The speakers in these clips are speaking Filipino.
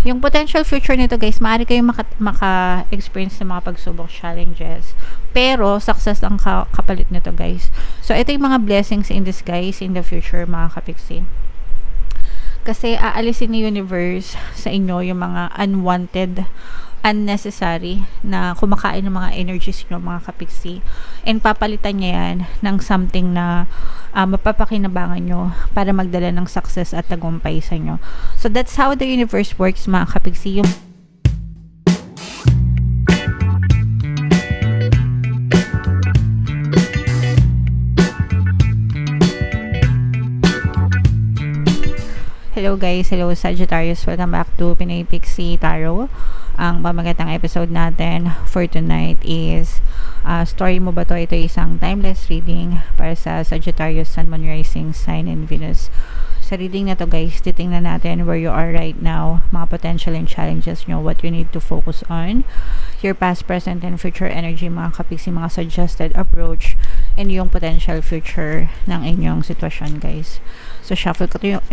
Yung potential future nito guys, maaari kayong maka-experience ng mga pagsubok, challenges. Pero, success ang kapalit nito guys. So, ito yung mga blessings in disguise in the future mga kapiksi. Kasi aalisin ni universe sa inyo yung mga unwanted, unnecessary na kumakain ng mga energies nyo mga kapiksi, and papalitan niya yan ng something na mapapakinabangan nyo para magdala ng success at tagumpay sa inyo. So that's how the universe works mga kapiksi. Yung hello guys, hello Sagittarius, welcome back to Pinay Pixie Tarot. Ang pamagatang episode natin for tonight is story mo ba to? Ito isang timeless reading para sa Sagittarius, Sun, Moon, Rising, Sign, and Venus. Sa reading na to guys, titingnan natin where you are right now, mga potential and challenges nyo, what you need to focus on, your past, present, and future energy mga kapiksi, mga suggested approach, and yung potential future ng inyong sitwasyon guys. So shuffle ko to yung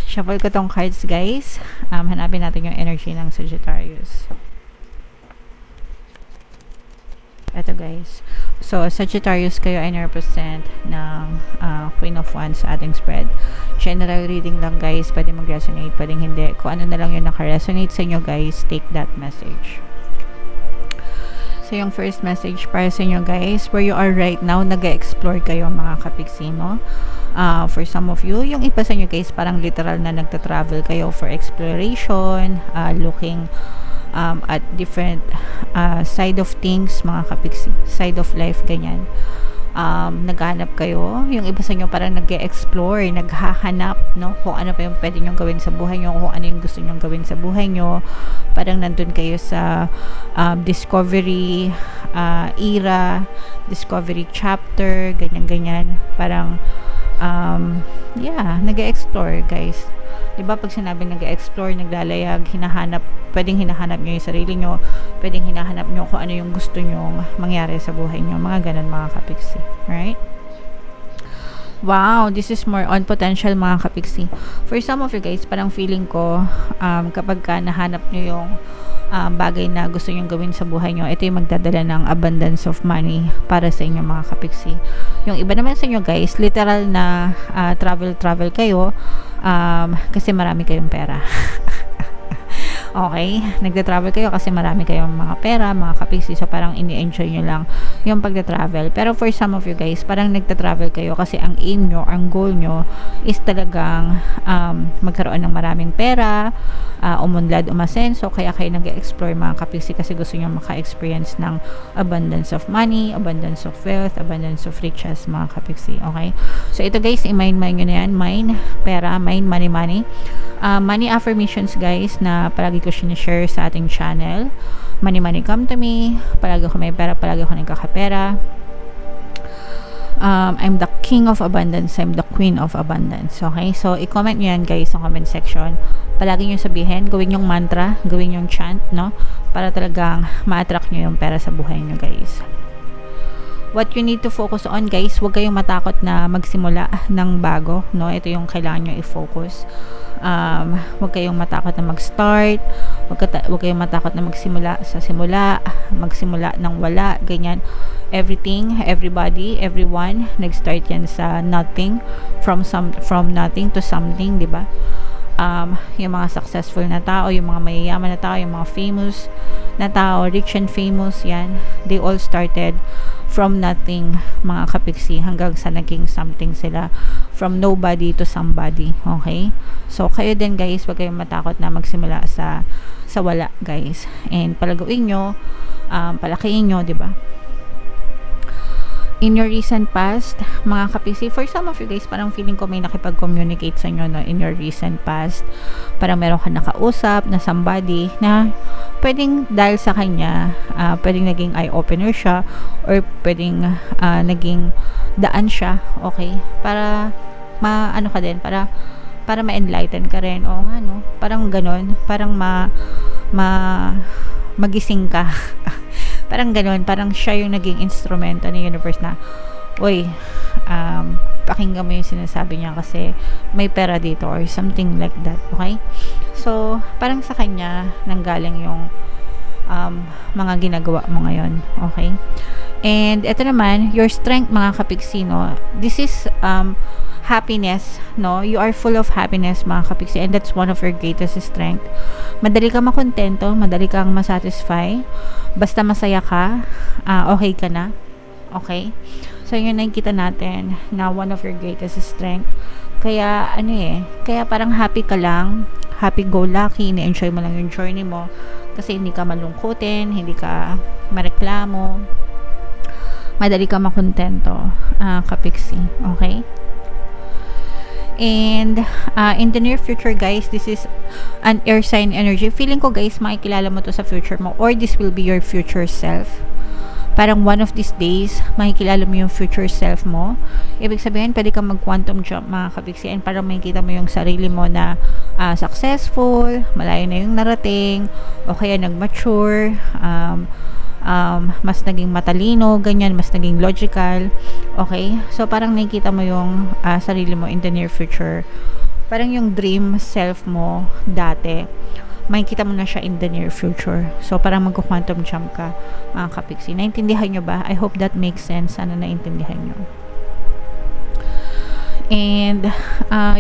shuffle ko tong cards guys. Hanapin natin yung energy ng Sagittarius. Ito guys. So Sagittarius, kayo ay represent ng Queen of Wands sa ating spread. General reading lang guys. Pwede mag-resonate, pwedeng hindi. Kung ano na lang yung naka-resonate sa inyo guys, take that message. So yung first message para sa inyo guys, where you are right now, nag-explore kayo mga kapiksi mo. For some of you, yung iba sa inyo guys, parang literal na nagta-travel kayo for exploration, looking at different side of things, mga kapiksi, side of life, ganyan. Naghahanap kayo, yung iba sa inyo parang nag-explore, naghahanap, no, kung ano pa yung pwede nyong gawin sa buhay nyo, kung ano yung gusto nyong gawin sa buhay nyo. Parang nandun kayo sa discovery era, discovery chapter, ganyan-ganyan. Parang nag-explore guys. Diba pag sinabi nag-explore, naglalayag, pwedeng hinahanap nyo yung sarili nyo, pwedeng hinahanap nyo kung ano yung gusto nyong mangyari sa buhay nyo, mga ganun mga kapiksi, right? Wow, this is more on potential mga kapiksi. For some of you guys, parang feeling ko kapag ka nahanap nyo yung bagay na gusto nyong gawin sa buhay nyo, ito yung magdadala ng abundance of money para sa inyo mga kapiksi. Yung iba naman sa inyo guys, literal na travel kayo kasi marami kayong pera. Okay, nagda-travel kayo kasi marami kayong mga pera, mga kapiksi, so parang ini-enjoy nyo lang yung pagda-travel. Pero for some of you guys, parang nagda-travel kayo kasi ang aim nyo, ang goal nyo is talagang magkaroon ng maraming pera, umunlad, umasenso, kaya kayo nag-explore mga kapiksi kasi gusto nyo maka-experience ng abundance of money, abundance of wealth, abundance of riches mga kapiksi. Okay, so ito guys, i-mind nyo na yan, mind, pera, mind, money, money affirmations guys na palagi ko sinishare sa ating channel. Money come to me, palagi ko may pera, palagi ko nagkakapera. I'm the king of abundance, I'm the queen of abundance. Okay, so i-comment nyo yan guys sa comment section. Palagi nyo sabihin, gawin yung mantra, gawin yung chant, no, para talagang ma-attract nyo yung pera sa buhay nyo guys. What you need to focus on guys, huwag kayong matakot na magsimula ng bago, no? Ito yung kailangan nyo i-focus. Huwag kayong matakot na mag-start, huwag kayong matakot na magsimula sa simula, magsimula ng wala, ganyan. Everything, everybody, everyone, nag-start yan sa nothing, from nothing to something, di ba? Yung mga successful na tao, yung mga mayayaman na tao, yung mga famous na tao, rich and famous, yan, they all started from nothing mga kapiksi hanggang sa naging something sila, from nobody to somebody. Okay, so kayo din guys, wag kayong matakot na magsimula sa wala guys, and palaguin nyo, palakihin nyo, diba? In your recent past, mga kapiksi, for some of you guys, parang feeling ko may nakipag-communicate sa inyo, no, in your recent past. Parang meron ka nakausap na somebody na pwedeng dahil sa kanya, pwedeng naging eye-opener siya, or pwedeng naging daan siya, okay? Para ma-ano ka din, para ma-enlighten ka rin, o nga, no? Parang ganon, parang magising ka. Parang ganun, parang siya yung naging instrumento ng universe na, uy, pakinggan mo yung sinasabi niya kasi may pera dito or something like that, okay? So, parang sa kanya nanggaling yung mga ginagawa mo ngayon, okay? And ito naman, your strength mga kapiksi, no? This is happiness, no? You are full of happiness mga kapiksi, and that's one of your greatest strength. Madali kang makontento, madali kang masatisfy, basta masaya ka, okay ka na, okay? So yun nakikita natin na one of your greatest strength. Kaya kaya parang happy ka lang, happy go lucky, ini-enjoy mo lang yung journey mo kasi hindi ka malungkutin, hindi ka mareklamo, madali ka makontento, kapiksi, okay? And in the near future guys, this is an air sign energy. Feeling ko guys, makikilala mo to sa future mo, or this will be your future self. Parang one of these days, makikilala mo yung future self mo. Ibig sabihin, pwede kang mag-quantum jump mga kapiksi, and parang makikita mo yung sarili mo na successful, malayo na yung narating, o kaya nag-mature, mas naging matalino, ganyan, mas naging logical, okay? So, parang nakikita mo yung sarili mo in the near future. Parang yung dream self mo dati, makikita mo na siya in the near future. So, parang mag-quantum jump ka, mga kapiksi. Naintindihan nyo ba? I hope that makes sense. Sana naintindihan nyo. And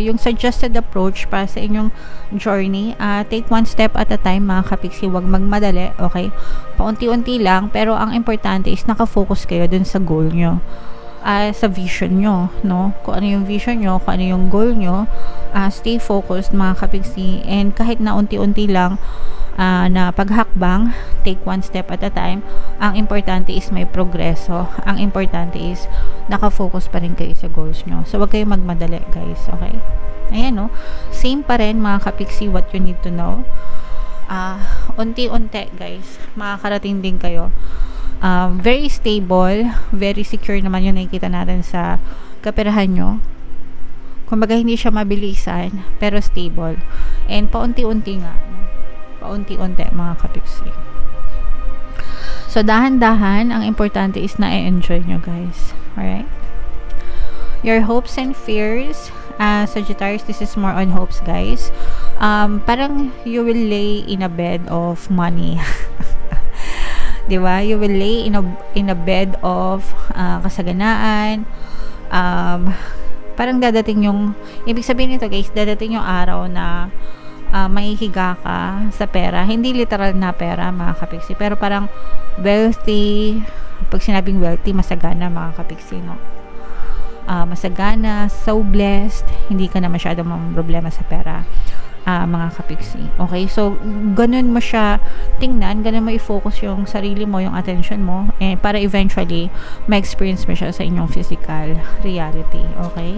yung suggested approach para sa inyong journey, take one step at a time mga kapiksi, huwag magmadali, okay? Paunti-unti lang, pero ang importante is nakafocus kayo dun sa goal nyo, sa vision nyo, no? Kung ano yung vision nyo, kung ano yung goal nyo, stay focused mga kapiksi, and kahit na unti-unti lang na paghakbang, take one step at a time. Ang importante is may progreso. Ang importante is nakafocus pa rin kayo sa goals nyo. So, wag kayong magmadali, guys. Okay? Ayan, no? Same pa rin, mga kapiksi, what you need to know. Unti-unti, guys, makakarating din kayo. Very stable, very secure naman yung nakikita natin sa kaperahan nyo. Kumbaga, hindi siya mabilisan, pero stable. And paunti-unti nga, paunti-unti mga kapiksi. So, dahan-dahan, ang importante is na-enjoy nyo, guys. Alright? Your hopes and fears, Sagittarius, this is more on hopes, guys. Parang you will lay in a bed of money. Diba? You will lay in a bed of kasaganaan. Parang dadating yung, ibig sabihin nito, guys, dadating yung araw na mahihiga ka sa pera. Hindi literal na pera, mga kapiksi, pero parang wealthy. Pag sinabing wealthy, masagana, mga kapiksi, no? Masagana, so blessed, hindi ka na masyadong problema sa pera, mga kapiksi. Okay, so ganun mo siya tingnan, ganun mo i-focus yung sarili mo, yung attention mo, para eventually ma-experience mo siya sa inyong physical reality. Okay,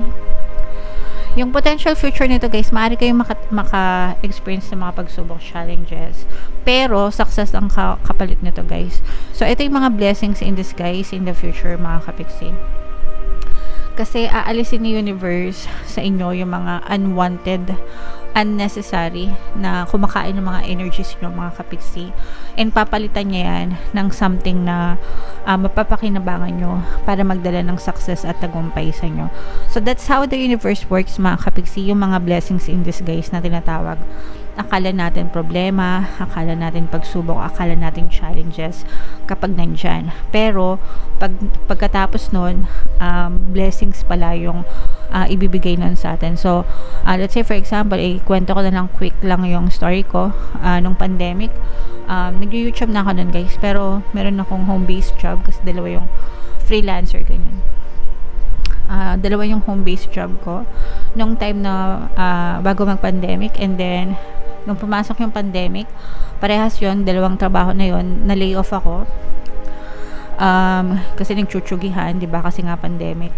yung potential future nito, guys, maaari kayong maka-experience ng mga pagsubok, challenges, pero success ang kapalit nito, guys. So ito yung mga blessings in disguise in the future, mga kapiksi. Kasi aalisin ni universe sa inyo yung mga unwanted, unnecessary na kumakain ng mga energies nyo, mga kapiksi, and papalitan niya yan ng something na mapapakinabangan nyo para magdala ng success at tagumpay sa inyo. So that's how the universe works, mga kapiksi. Yung mga blessings in disguise na tinatawag, akala natin problema, akala natin pagsubok, akala natin challenges kapag nandyan, pero pagkatapos nun, blessings pala yung ibibigay nun sa atin. So, let's say for example, kwento ko na lang quick lang yung story ko nung pandemic. Nag-YouTube na ako nun, guys, pero meron akong home-based job kasi dalawa yung freelancer, ganyan. Dalawa yung home-based job ko nung time na bago mag-pandemic, and then nung pumasok yung pandemic, parehas yun, dalawang trabaho na yun, na-lay off ako kasi nagchuchugihan, diba, kasi nga pandemic.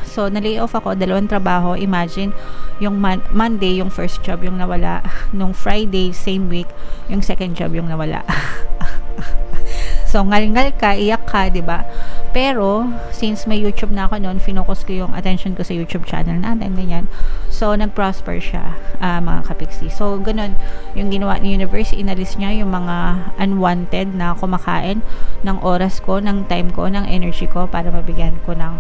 So na-lay off ako, dalawang trabaho. Imagine, yung Monday yung first job yung nawala, nung Friday same week yung second job yung nawala. So ngal-ngal ka, iyak ka, diba? Pero since may YouTube na ako noon, finocus ko yung attention ko sa YouTube channel natin, ganyan. So nag-prosper siya, mga kapiksi. So ganun yung ginawa ni universe, inalis niya yung mga unwanted na kumakain ng oras ko, ng time ko, ng energy ko, para mabigyan ko ng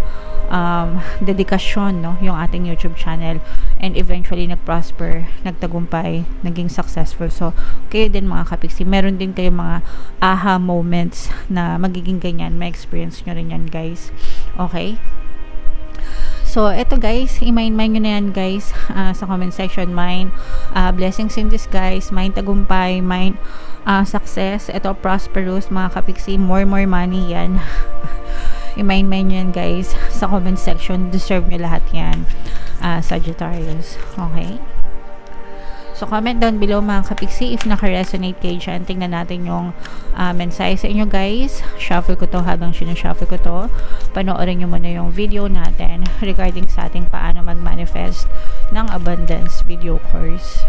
dedikasyon, no, yung ating YouTube channel, and eventually nag-prosper, nagtagumpay, naging successful. So kayo din mga kapiksi, meron din kayo mga aha moments na magiging ganyan, may experience nyo rin yan guys. Okay, so eto guys, i-mind nyo na yan guys, sa comment section. Mine blessings in disguise, mine tagumpay, mine success, eto prosperous mga kapiksi, more money yan. I-mind nyo yan guys sa comment section, deserve nyo lahat yan, Sagittarius. Okay, so comment down below mga kapiksi if naka-resonate kayo dyan. Tingnan natin yung mensahe sa inyo guys. Shuffle ko to, habang sinushuffle ko to, panoorin nyo muna yung video natin regarding sa ating paano mag-manifest ng abundance video course.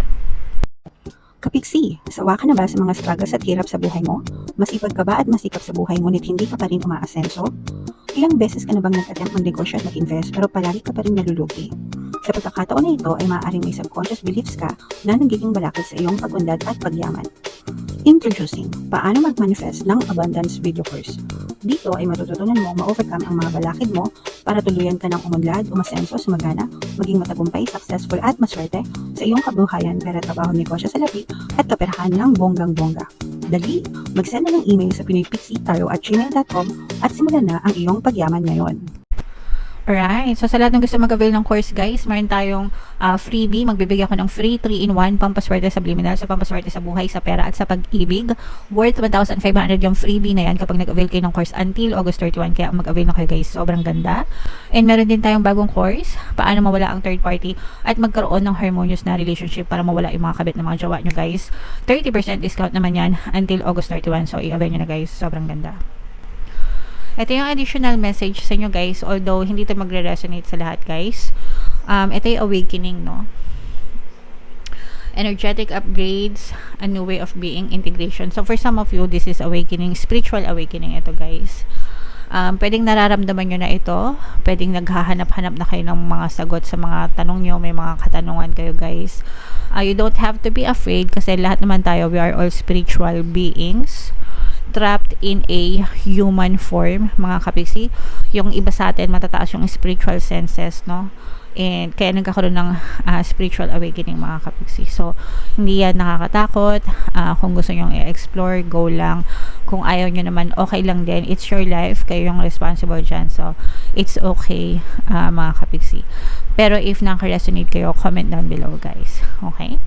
Kapiksi, sawa ka na ba sa mga struggles at hirap sa buhay mo? Masipag ka ba at masikap sa buhay ngunit hindi ka pa rin umaasenso? Ilang beses ka na bang nag-attempt mag-negosyo at mag-invest pero palagi ka pa rin nalulugi? Sa pagkakataon na ito ay maaaring may subconscious beliefs ka na nagiging balakid sa iyong pag-unlad at pagyaman. Introducing, paano mag-manifest ng abundance video course. Dito ay matututunan mo ma-overcome ang mga balakid mo para tuluyan ka ng umunlad, umasenso, sumagana, maging matagumpay, successful at maswerte sa iyong kabuhayan, pera, trabaho, negosyo sa labi at kaperahan ng bonggang-bongga. Dali, mag-send na ng email sa pinoypixie@gmail.com at simulan na ang iyong pagyaman ngayon. Alright, so sa lahat ng gusto mag-avail ng course guys, meron tayong freebie. Magbibigay ako ng free 3-in-1 pampaswerte sa subliminal, sa pampaswerte sa buhay, sa pera at sa pag-ibig. Worth 1,500 yung freebie na yan kapag nag-avail kayo ng course until August 31. Kaya mag-avail na kayo guys, sobrang ganda. And meron din tayong bagong course, paano mawala ang third party at magkaroon ng harmonious na relationship para mawala yung mga kabit ng mga jowa nyo guys. 30% discount naman yan until August 31. So i-avail nyo na guys, sobrang ganda. Ito yung additional message sa inyo guys, although hindi ito magre-resonate sa lahat guys. Ito yung awakening, no? Energetic upgrades, a new way of being, integration. So for some of you, this is awakening, spiritual awakening ito guys. Pwedeng nararamdaman nyo na ito, pwedeng naghahanap-hanap na kayo ng mga sagot sa mga tanong nyo, may mga katanungan kayo guys. You don't have to be afraid kasi lahat naman tayo, we are all spiritual beings trapped in a human form mga kapiksi. Yung iba sa atin matataas yung spiritual senses, no, and kaya nagkakaroon ng spiritual awakening mga kapiksi. So hindi yan nakakatakot. Kung gusto nyo i-explore, go lang. Kung ayaw nyo naman, okay lang din, it's your life, kayo yung responsible dyan, so it's okay mga kapiksi. Pero if naka-resonate kayo, comment down below guys. Okay,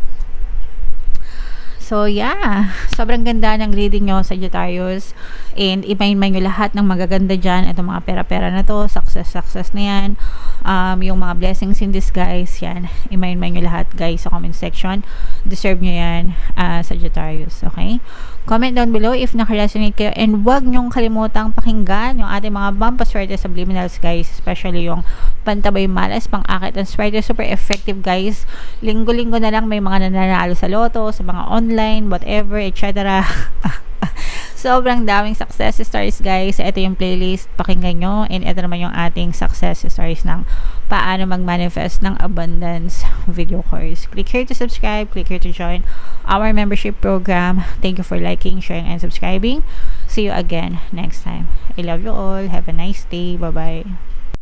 so yeah, sobrang ganda ng reading nyo Sagittarius, and i-mind nyo lahat ng magaganda dyan. Itong mga pera-pera na to, success na yan, yung mga blessings in disguise yan, i-mind nyo lahat guys sa comment section. Deserve nyo yan, Sagittarius. Okay, comment down below if naka-resonate kayo, and wag nyong kalimutang pakinggan yung ating mga pampaswerte subliminals guys, especially yung pantabay malas, pang-akit and swerte, super effective guys. Linggo-linggo na lang may mga nananalo sa loto, sa mga online, whatever, etc. Sobrang daming success stories guys. Ito yung playlist, pakinggan nyo, and ito naman yung ating success stories ng paano mag-manifest ng abundance video course. Click here to subscribe, click here to join our membership program. Thank you for liking, sharing, and subscribing. See you again next time. I love you all. Have a nice day. Bye-bye.